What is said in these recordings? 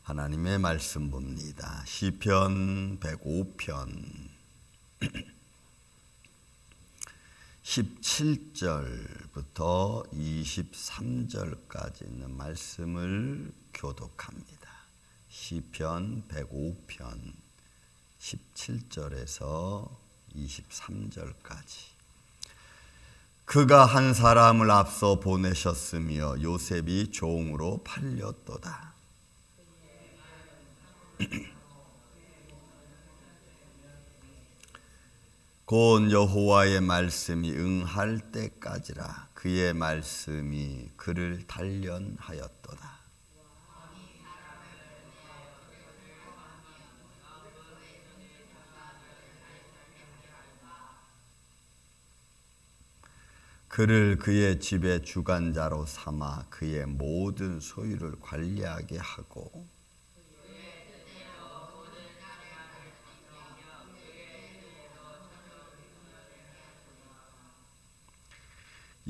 하나님의 말씀 봅니다. 시편 105편 17절부터 23절까지 있는 말씀을 교독합니다. 시편 105편 17절에서 23절까지. 그가 한 사람을 앞서 보내셨으며 요셉이 종으로 팔렸도다. 곧 여호와의 말씀이 응할 때까지라. 그의 말씀이 그를 단련하였도다. 그를 그의 집의 주관자로 삼아 그의 모든 소유를 관리하게 하고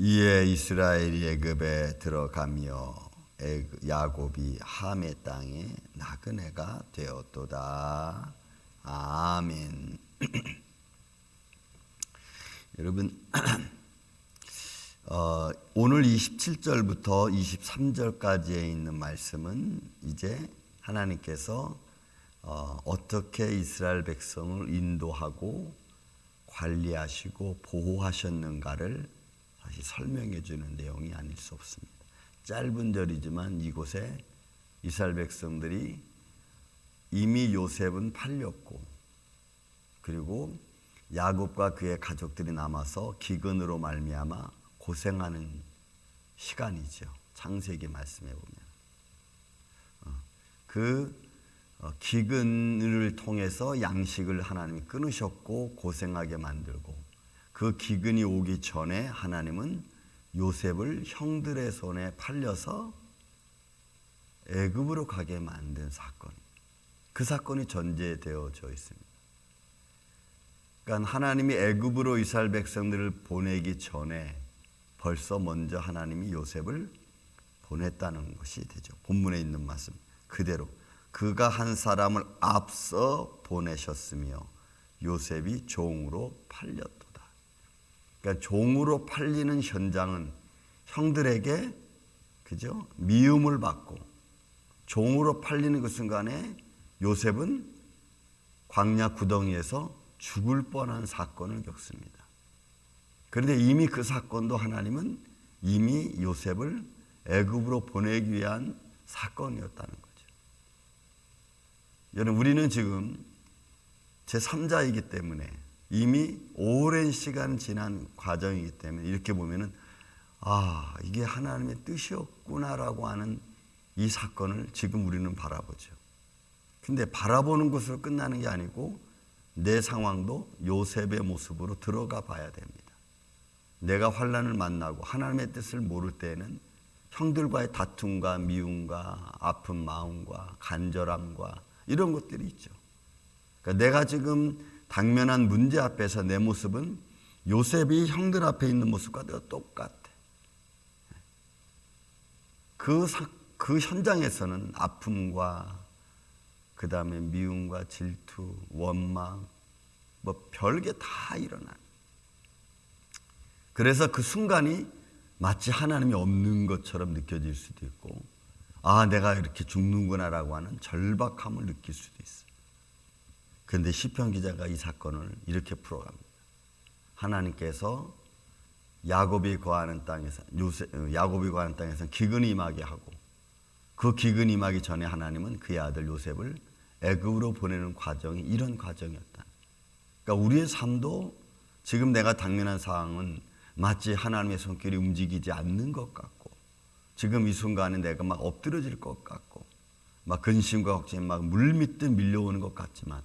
이에 이스라엘이 애굽에 들어가며 야곱이 함의 땅에 나그네가 되었도다. 아멘. 여러분, 오늘 27절부터 23절까지에 있는 말씀은 이제 하나님께서 어떻게 이스라엘 백성을 인도하고 관리하시고 보호하셨는가를 다시 설명해 주는 내용이 아닐 수 없습니다. 짧은 절이지만 이곳에 이스라엘 백성들이 이미 요셉은 팔렸고, 그리고 야곱과 그의 가족들이 남아서 기근으로 말미암아 고생하는 시간이죠. 창세기 말씀에 보면 그 기근을 통해서 양식을 하나님이 끊으셨고 고생하게 만들고, 그 기근이 오기 전에 하나님은 요셉을 형들의 손에 팔려서 애굽으로 가게 만든 사건, 그 사건이 전제되어져 있습니다. 그러니까 하나님이 애굽으로 이스라엘 백성들을 보내기 전에 벌써 먼저 하나님이 요셉을 보냈다는 것이 되죠. 본문에 있는 말씀 그대로 그가 한 사람을 앞서 보내셨으며 요셉이 종으로 팔렸다. 그러니까 종으로 팔리는 현장은 형들에게 그죠? 미움을 받고, 종으로 팔리는 그 순간에 요셉은 광야 구덩이에서 죽을 뻔한 사건을 겪습니다. 그런데 이미 그 사건도 하나님은 이미 요셉을 애굽으로 보내기 위한 사건이었다는 거죠. 여러분, 우리는 지금 제3자이기 때문에 이미 오랜 시간 지난 과정이기 때문에 이렇게 보면은 이게 하나님의 뜻이었구나라고 하는 이 사건을 지금 우리는 바라보죠. 근데 바라보는 것으로 끝나는 게 아니고 내 상황도 요셉의 모습으로 들어가 봐야 됩니다. 내가 환난을 만나고 하나님의 뜻을 모를 때에는 형들과의 다툼과 미움과 아픈 마음과 간절함과 이런 것들이 있죠. 그러니까 내가 지금 당면한 문제 앞에서 내 모습은 요셉이 형들 앞에 있는 모습과 똑같아. 그 현장에서는 아픔과 그 다음에 미움과 질투, 원망, 별게 다 일어나요. 그래서 그 순간이 마치 하나님이 없는 것처럼 느껴질 수도 있고, 내가 이렇게 죽는구나라고 하는 절박함을 느낄 수도 있어요. 그런데 시편 기자가 이 사건을 이렇게 풀어갑니다. 하나님께서 야곱이 거하는 땅에서 기근이 임하게 하고, 그 기근이 임하기 전에 하나님은 그의 아들 요셉을 애굽으로 보내는 과정이 이런 과정이었다. 그러니까 우리의 삶도 지금 내가 당면한 상황은 마치 하나님의 손길이 움직이지 않는 것 같고, 지금 이 순간에 내가 막 엎드러질 것 같고, 막 근심과 걱정이 막 물밀듯 밀려오는 것 같지만,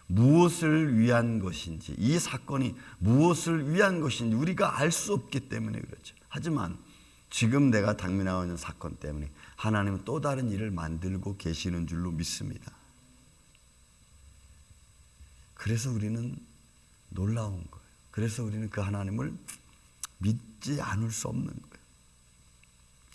무엇을 위한 것인지, 이 사건이 무엇을 위한 것인지 우리가 알 수 없기 때문에 그렇죠. 하지만 지금 내가 당면하고 있는 사건 때문에 하나님은 또 다른 일을 만들고 계시는 줄로 믿습니다. 그래서 우리는 놀라운 거예요. 그래서 우리는 그 하나님을 믿지 않을 수 없는 거예요.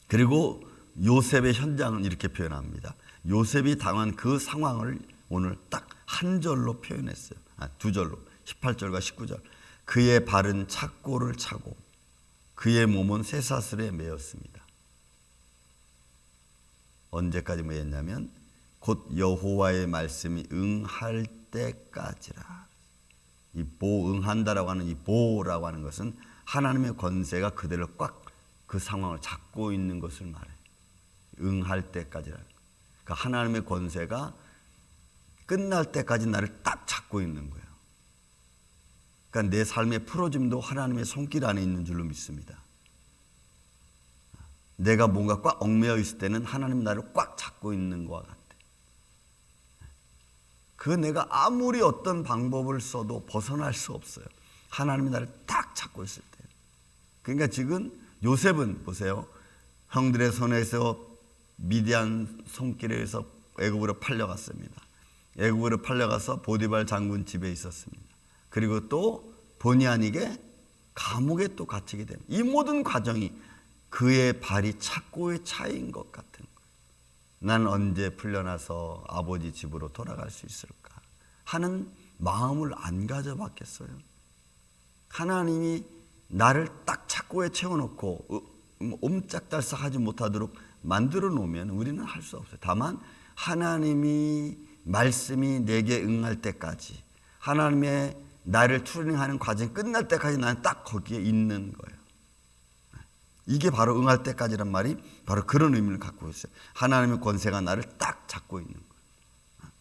그리고 요셉의 현장은 이렇게 표현합니다. 요셉이 당한 그 상황을 오늘 딱 한 절로 표현했어요. 두 절로. 18절과 19절. 그의 발은 착고를 차고 그의 몸은 쇠사슬에 매였습니다. 언제까지 매였냐면 곧 여호와의 말씀이 응할 때까지라. 이 보응한다라고 하는 이 보라고 하는 것은 하나님의 권세가 그들을 꽉 그 상황을 잡고 있는 것을 말해요. 응할 때까지라. 그러니까 하나님의 권세가 끝날 때까지 나를 딱 잡고 있는 거예요. 그러니까 내 삶의 풀어짐도 하나님의 손길 안에 있는 줄로 믿습니다. 내가 뭔가 꽉 얽매여 있을 때는 하나님 나를 꽉 잡고 있는 것과 같아. 그 내가 아무리 어떤 방법을 써도 벗어날 수 없어요. 하나님이 나를 딱 잡고 있을 때. 그러니까 지금 요셉은 보세요. 형들의 손에서 미디안 손길에 의해서 애굽으로 팔려갔습니다. 애굽으로 팔려가서 보디발 장군 집에 있었습니다. 그리고 또 본의 아니게 감옥에 또 갇히게 됩니다. 이 모든 과정이 그의 발이 착고의 차이인 것 같은 거예요. 난 언제 풀려나서 아버지 집으로 돌아갈 수 있을까 하는 마음을 안 가져봤겠어요. 하나님이 나를 딱 착고에 채워놓고 옴짝달싹하지 못하도록 만들어 놓으면 우리는 할 수 없어요. 다만 하나님이 말씀이 내게 응할 때까지, 하나님의 나를 투르닝하는 과정이 끝날 때까지 나는 딱 거기에 있는 거예요. 이게 바로 응할 때까지란 말이 바로 그런 의미를 갖고 있어요. 하나님의 권세가 나를 딱 잡고 있는 거예요.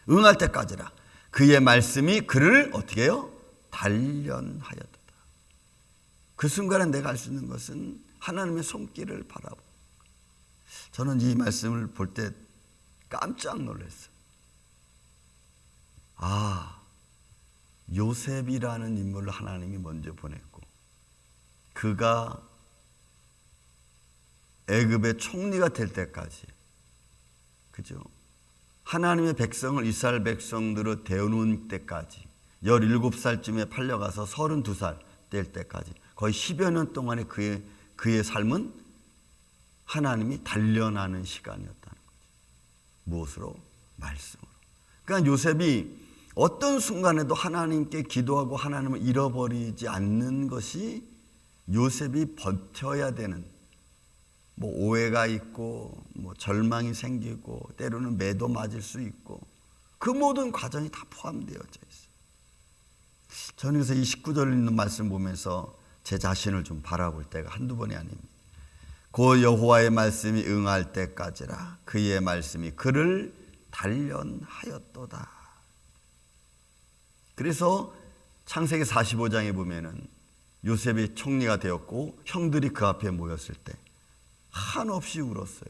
응할 때까지라. 그의 말씀이 그를 어떻게 해요? 단련하였도다. 그 순간에 내가 알 수 있는 것은 하나님의 손길을 바라보고, 저는 이 말씀을 볼 때 깜짝 놀랐어요. 요셉이라는 인물을 하나님이 먼저 보냈고, 그가 애굽의 총리가 될 때까지, 그죠? 하나님의 백성을 이스라엘 백성들을 데워놓은 때까지, 17살쯤에 팔려가서 32살 될 때까지 거의 10여 년 동안의 그의 삶은 하나님이 단련하는 시간이었다는 거죠. 무엇으로? 말씀으로. 그러니까 요셉이 어떤 순간에도 하나님께 기도하고 하나님을 잃어버리지 않는 것이 요셉이 버텨야 되는, 오해가 있고 절망이 생기고 때로는 매도 맞을 수 있고 그 모든 과정이 다 포함되어져 있어요. 저는 그래서 이 19절 있는 말씀 보면서 제 자신을 좀 바라볼 때가 한두 번이 아닙니다. 그 여호와의 말씀이 응할 때까지라. 그의 말씀이 그를 단련하였도다. 그래서 창세기 45장에 보면은 요셉이 총리가 되었고 형들이 그 앞에 모였을 때 한없이 울었어요.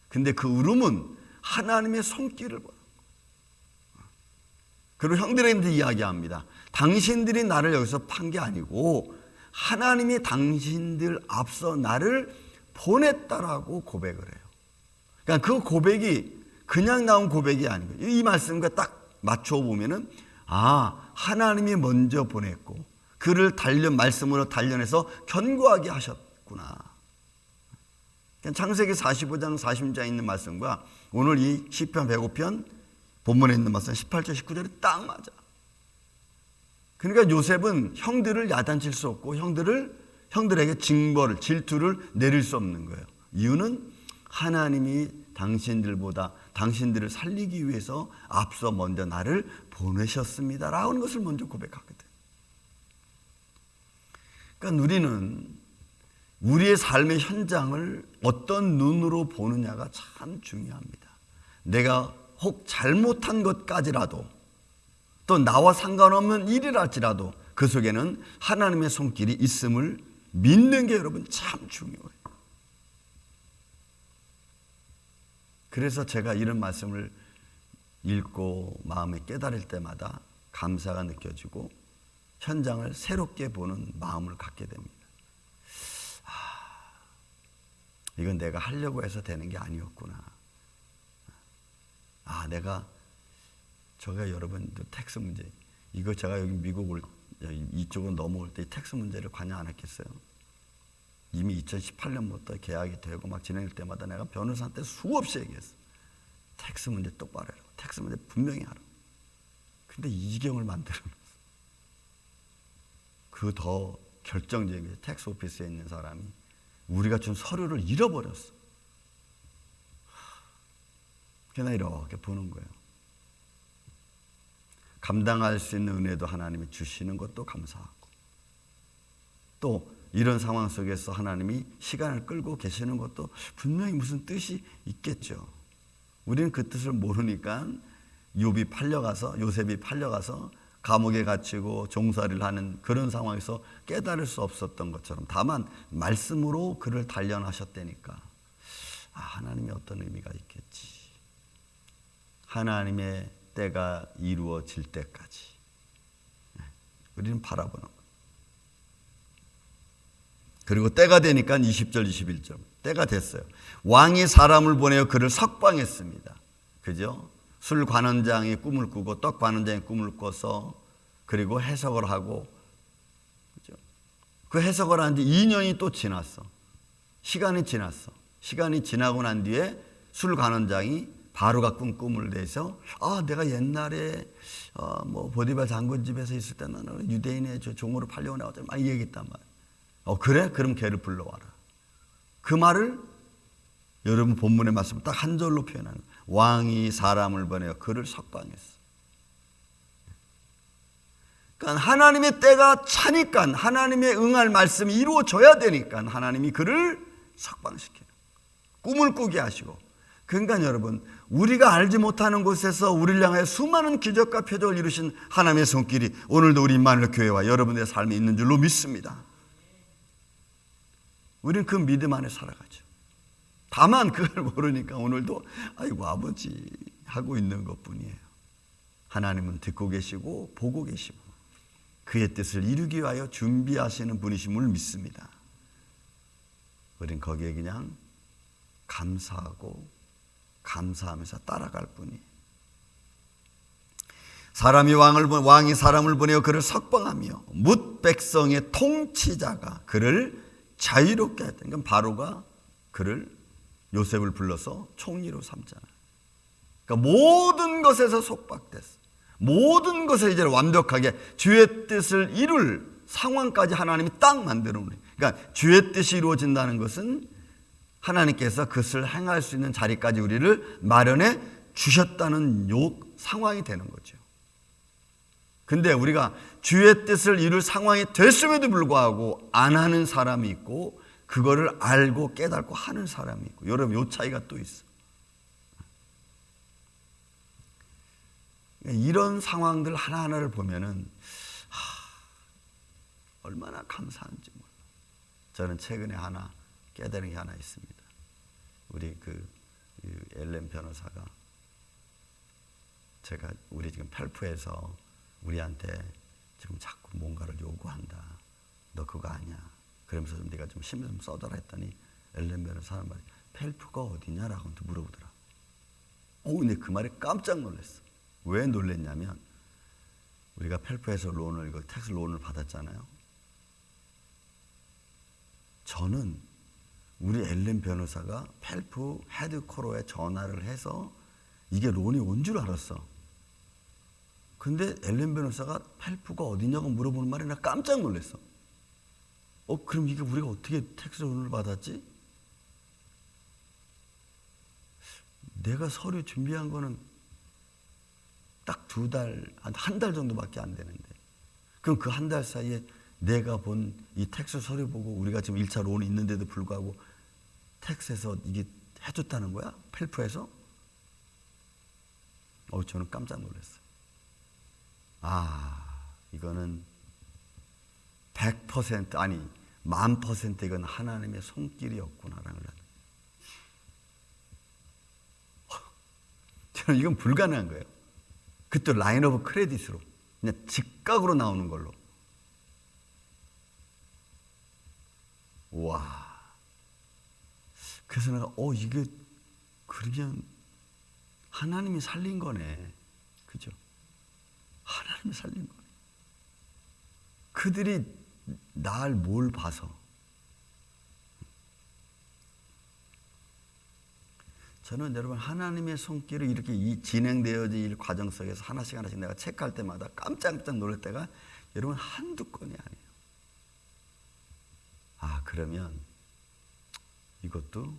근데 그 울음은 하나님의 손길을 보여. 그리고 형들에게 이야기합니다. 당신들이 나를 여기서 판 게 아니고 하나님이 당신들 앞서 나를 보냈다라고 고백을 해요. 그러니까 그 고백이 그냥 나온 고백이 아니고 이 말씀과 딱 맞춰 보면은 하나님이 먼저 보냈고 그를 말씀으로 단련해서 견고하게 하셨구나. 그러니까 창세기 45장 46장에 있는 말씀과 오늘 이 시편 105편 본문에 있는 말씀 18절 19절이 딱 맞아. 그러니까 요셉은 형들을 야단칠 수 없고 형들에게 징벌을, 질투를 내릴 수 없는 거예요. 이유는 하나님이 당신들을 살리기 위해서 앞서 먼저 나를 보내셨습니다 라는 것을 먼저 고백하거든. 그러니까 우리는 우리의 삶의 현장을 어떤 눈으로 보느냐가 참 중요합니다. 내가 혹 잘못한 것까지라도, 또 나와 상관없는 일이랄지라도 그 속에는 하나님의 손길이 있음을 믿는 게 여러분 참 중요해요. 그래서 제가 이런 말씀을 읽고 마음에 깨달을 때마다 감사가 느껴지고 현장을 새롭게 보는 마음을 갖게 됩니다. 이건 내가 하려고 해서 되는 게 아니었구나. 제가 여러분들 텍스 문제, 이거 제가 여기 미국 이쪽으로 넘어올 때 텍스 문제를 관여 안 했겠어요? 이미 2018년부터 계약이 되고 막 진행될 때마다 내가 변호사한테 수없이 얘기했어. 텍스 문제 똑바로 하라고. 텍스 문제 분명히 하라고. 근데 이지경을 만들어놨어. 그 더 결정적인 게 텍스 오피스에 있는 사람이 우리가 준 서류를 잃어버렸어. 그냥 이렇게 보는 거예요. 감당할 수 있는 은혜도 하나님이 주시는 것도 감사하고, 또 이런 상황 속에서 하나님이 시간을 끌고 계시는 것도 분명히 무슨 뜻이 있겠죠. 우리는 그 뜻을 모르니까 요셉이 팔려가서 감옥에 갇히고 종살이를 하는 그런 상황에서 깨달을 수 없었던 것처럼, 다만 말씀으로 그를 단련하셨다니까 하나님의 어떤 의미가 있겠지. 하나님의 때가 이루어질 때까지 우리는 바라보는 거예요. 그리고 때가 되니까 20절 21절 때가 됐어요. 왕이 사람을 보내어 그를 석방했습니다. 그죠? 술 관원장이 꿈을 꾸고 떡 관원장이 꿈을 꿔서 그리고 해석을 하고, 그죠? 그 해석을 한 지 2년이 또 지났어. 시간이 지났어. 시간이 지나고 난 뒤에 술 관원장이 바로가 꾼 꿈을 내서 내가 옛날에 보디발 장군 집에서 있을 때 나는 유대인의 종으로 팔려고 나왔더니 막 얘기했단 말이야. 그래? 그럼 걔를 불러와라. 그 말을 여러분 본문의 말씀 딱 한 절로 표현하는 거예요. 왕이 사람을 보내어 그를 석방했어. 그러니까 하나님의 때가 차니까, 하나님의 응할 말씀이 이루어져야 되니까 하나님이 그를 석방시켜요. 꿈을 꾸게 하시고. 그러니까 여러분, 우리가 알지 못하는 곳에서 우리를 향하여 수많은 기적과 표적을 이루신 하나님의 손길이 오늘도 우리 임마누엘 교회와 여러분의 삶에 있는 줄로 믿습니다. 우리는 그 믿음 안에 살아가죠. 다만 그걸 모르니까 오늘도 아이고 아버지 하고 있는 것뿐이에요. 하나님은 듣고 계시고 보고 계시고 그의 뜻을 이루기 위하여 준비하시는 분이심을 믿습니다. 우린 거기에 그냥 감사하고 감사하면서 따라갈 뿐이에요. 왕이 사람을 보내어 그를 석방하며 뭇 백성의 통치자가 그를 자유롭게 했다. 그러니까 바로가 그를 요셉을 불러서 총리로 삼잖아요. 그러니까 모든 것에서 속박됐어. 모든 것을 이제 완벽하게 주의 뜻을 이룰 상황까지 하나님이 딱 만들어 놓으니. 그러니까 주의 뜻이 이루어진다는 것은 하나님께서 그것을 행할 수 있는 자리까지 우리를 마련해 주셨다는 상황이 되는 거죠. 근데 우리가 주의 뜻을 이룰 상황이 됐음에도 불구하고 안 하는 사람이 있고 그거를 알고 깨닫고 하는 사람이 있고, 여러분 이 차이가 또 있어. 이런 상황들 하나하나를 보면은 얼마나 감사한지 몰라. 저는 최근에 깨달은 게 하나 있습니다. 우리 엘렌 변호사가 우리 지금 펠프에서 우리한테 지금 자꾸 뭔가를 요구한다. 너 그거 아니야. 그러면서 네가 좀 힘을 좀 써달라 했더니 엘렌 변호사는 말이 펠프가 어디냐라고 물어보더라. 근데 그 말에 깜짝 놀랐어. 왜 놀랬냐면 우리가 펠프에서 텍스 론을 받았잖아요. 저는 우리 엘렌 변호사가 펠프 헤드코로에 전화를 해서 이게 론이 온 줄 알았어. 근데 엘렌 변호사가 펠프가 어디냐고 물어보는 말에 나 깜짝 놀랐어. 그럼 이게 우리가 어떻게 텍스 론을 받았지? 내가 서류 준비한 거는 딱 한 달 정도밖에 안 되는데, 그럼 그 한 달 사이에 내가 본 이 텍스 서류 보고 우리가 지금 1차 론이 있는데도 불구하고 텍스에서 이게 해줬다는 거야? 펠프에서? 저는 깜짝 놀랐어요. 이거는 100% 아니 1000% 이건 하나님의 손길이었구나라는 걸. 저는 이건 불가능한 거예요. 그때 라인 오브 크레딧으로 그냥 즉각으로 나오는 걸로. 와. 그래서 내가 이게 그러면 하나님이 살린 거네. 그죠? 하나님이 살린 거네. 그들이 날 뭘 봐서. 저는 여러분 하나님의 손길이 이렇게 진행되어질 과정 속에서 하나씩 내가 체크할 때마다 깜짝깜짝 놀랄 때가 여러분 한두 건이 아니에요. 아, 그러면 이것도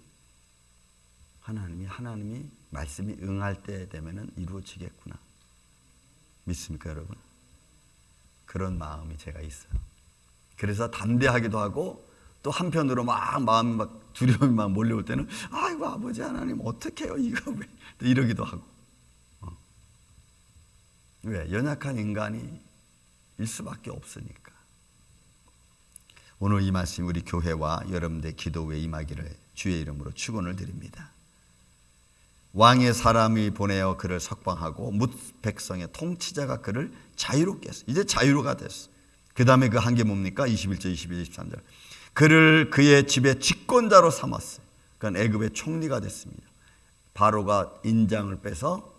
하나님이 말씀이 응할 때 되면은 이루어지겠구나. 믿습니까, 여러분? 그런 마음이 제가 있어요. 그래서 담대하기도 하고 또 한편으로 마음이 두려움이 몰려올 때는 아이고 아버지 하나님 어떻게 해요 이거 왜 이러기도 하고. 왜? 연약한 인간이 일 수밖에 없으니까. 오늘 이 말씀 우리 교회와 여러분들의 기도에 임하기를 주의 이름으로 축원을 드립니다. 왕의 사람이 보내어 그를 석방하고 뭇 백성의 통치자가 그를 자유롭게 했어. 이제 자유로가 됐어. 그 다음에 그 한 게 뭡니까? 21절, 22절, 23절. 그를 그의 집의 집권자로 삼았어요. 그러니까 애굽의 총리가 됐습니다. 바로가 인장을 빼서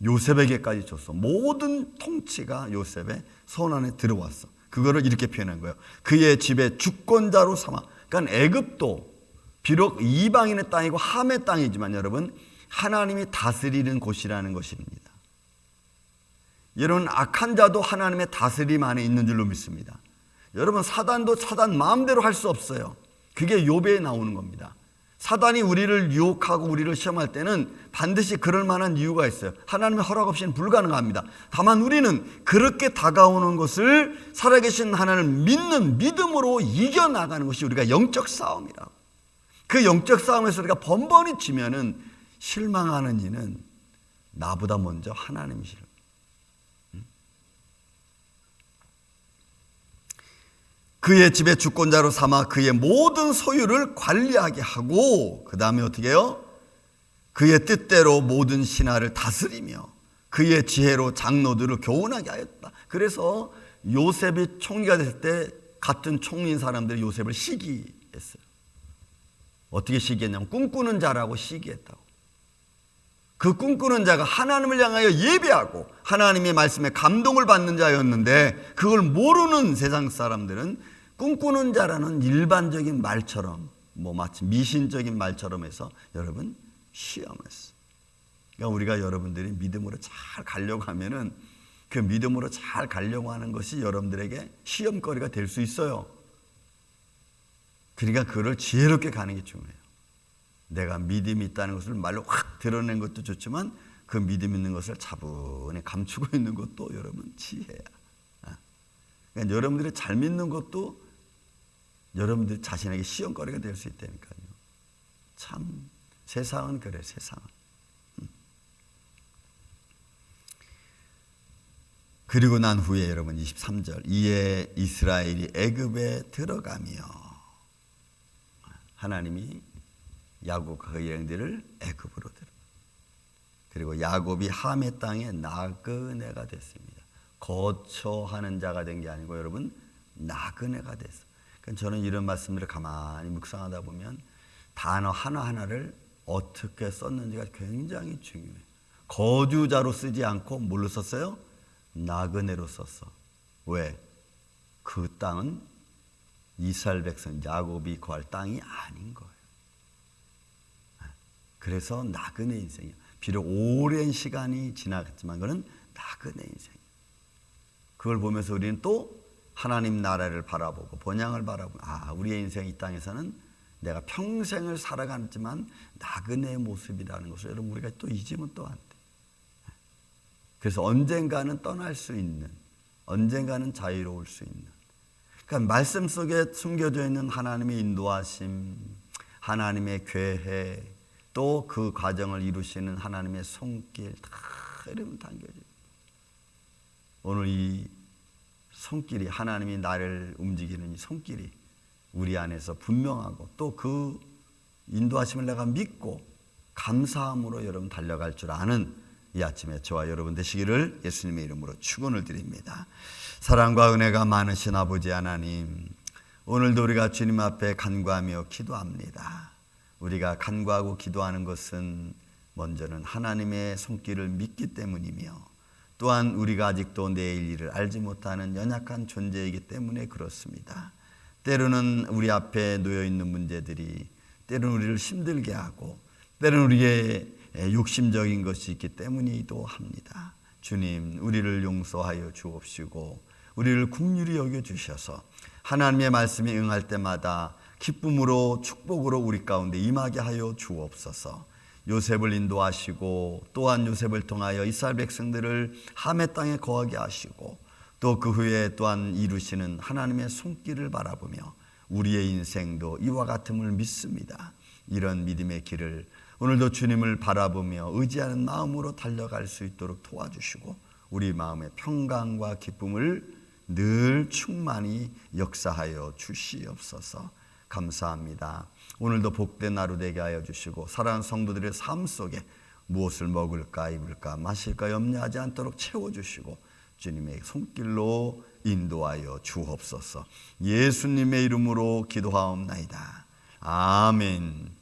요셉에게까지 줬어. 모든 통치가 요셉의 손 안에 들어왔어. 그거를 이렇게 표현한 거예요. 그의 집의 주권자로 삼아. 그러니까 애굽도 비록 이방인의 땅이고 함의 땅이지만 여러분 하나님이 다스리는 곳이라는 것입니다. 여러분 악한 자도 하나님의 다스림 안에 있는 줄로 믿습니다. 여러분 사단도 사단 마음대로 할 수 없어요. 그게 욥에 나오는 겁니다. 사단이 우리를 유혹하고 우리를 시험할 때는 반드시 그럴 만한 이유가 있어요. 하나님의 허락 없이는 불가능합니다. 다만 우리는 그렇게 다가오는 것을 살아계신 하나님을 믿는 믿음으로 이겨나가는 것이 우리가 영적 싸움이라고. 그 영적 싸움에서 우리가 번번이 지면은 실망하는 이는 나보다 먼저 하나님이시라. 그의 집의 주권자로 삼아 그의 모든 소유를 관리하게 하고 그 다음에 어떻게 해요? 그의 뜻대로 모든 신하를 다스리며 그의 지혜로 장로들을 교훈하게 하였다. 그래서 요셉이 총리가 됐을 때 같은 총리인 사람들이 요셉을 시기했어요. 어떻게 시기했냐면 꿈꾸는 자라고 시기했다고. 그 꿈꾸는 자가 하나님을 향하여 예배하고 하나님의 말씀에 감동을 받는 자였는데 그걸 모르는 세상 사람들은 꿈꾸는 자라는 일반적인 말처럼 마치 미신적인 말처럼 해서 여러분 시험했어. 그러니까 우리가 여러분들이 믿음으로 잘 가려고 하면은 그 믿음으로 잘 가려고 하는 것이 여러분들에게 시험거리가 될 수 있어요. 그러니까 그걸 지혜롭게 가는 게 중요해요. 내가 믿음이 있다는 것을 말로 확 드러낸 것도 좋지만 그 믿음 있는 것을 차분히 감추고 있는 것도 여러분 지혜야. 그러니까 여러분들이 잘 믿는 것도 여러분들 자신에게 시험거리가 될 수 있다니까요. 참 세상은 그래. 세상은. 그리고 난 후에 여러분 23절 이에 이스라엘이 애굽에 들어가며 하나님이 야곱과 그 일행들을 애굽으로 들어. 그리고 야곱이 함의 땅에 나그네가 됐습니다. 거처하는 자가 된 게 아니고 여러분 나그네가 됐어. 그러니까 저는 이런 말씀들을 가만히 묵상하다 보면 단어 하나하나를 어떻게 썼는지가 굉장히 중요해요. 거주자로 쓰지 않고 뭘로 썼어요? 나그네로 썼어. 왜? 그 땅은 이스라엘 백성 야곱이 거할 땅이 아닌 거예요. 그래서 나그네 인생이에요. 비록 오랜 시간이 지나갔지만 그는 나그네 인생이에요. 그걸 보면서 우리는 또 하나님 나라를 바라보고 본향을 바라보고 우리의 인생 이 땅에서는 내가 평생을 살아갔지만 나그네의 모습이라는 것을 여러분 우리가 또 잊으면 또 안 돼. 그래서 언젠가는 떠날 수 있는, 언젠가는 자유로울 수 있는. 그러니까 말씀 속에 숨겨져 있는 하나님의 인도하심, 하나님의 계획, 또 그 과정을 이루시는 하나님의 손길 다 이러면 당겨져요. 오늘 이 손길이 하나님이 나를 움직이는 이 손길이 우리 안에서 분명하고 또 그 인도하심을 내가 믿고 감사함으로 여러분 달려갈 줄 아는 이 아침에 저와 여러분 되시기를 예수님의 이름으로 축원을 드립니다. 사랑과 은혜가 많으신 아버지 하나님, 오늘도 우리가 주님 앞에 간구하며 기도합니다. 우리가 간구하고 기도하는 것은 먼저는 하나님의 손길을 믿기 때문이며 또한 우리가 아직도 내일 일을 알지 못하는 연약한 존재이기 때문에 그렇습니다. 때로는 우리 앞에 놓여 있는 문제들이 때로는 우리를 힘들게 하고 때로는 우리의 욕심적인 것이 있기 때문이기도 합니다. 주님, 우리를 용서하여 주옵시고 우리를 긍휼히 여겨주셔서 하나님의 말씀에 응할 때마다 기쁨으로 축복으로 우리 가운데 임하게 하여 주옵소서. 요셉을 인도하시고 또한 요셉을 통하여 이스라엘 백성들을 함의 땅에 거하게 하시고 또 그 후에 또한 이루시는 하나님의 손길을 바라보며 우리의 인생도 이와 같음을 믿습니다. 이런 믿음의 길을 오늘도 주님을 바라보며 의지하는 마음으로 달려갈 수 있도록 도와주시고 우리 마음의 평강과 기쁨을 늘 충만히 역사하여 주시옵소서. 감사합니다. 오늘도 복된 하루 되게 하여 주시고 사랑하는 성도들의 삶 속에 무엇을 먹을까 입을까 마실까 염려하지 않도록 채워주시고 주님의 손길로 인도하여 주옵소서. 예수님의 이름으로 기도하옵나이다. 아멘.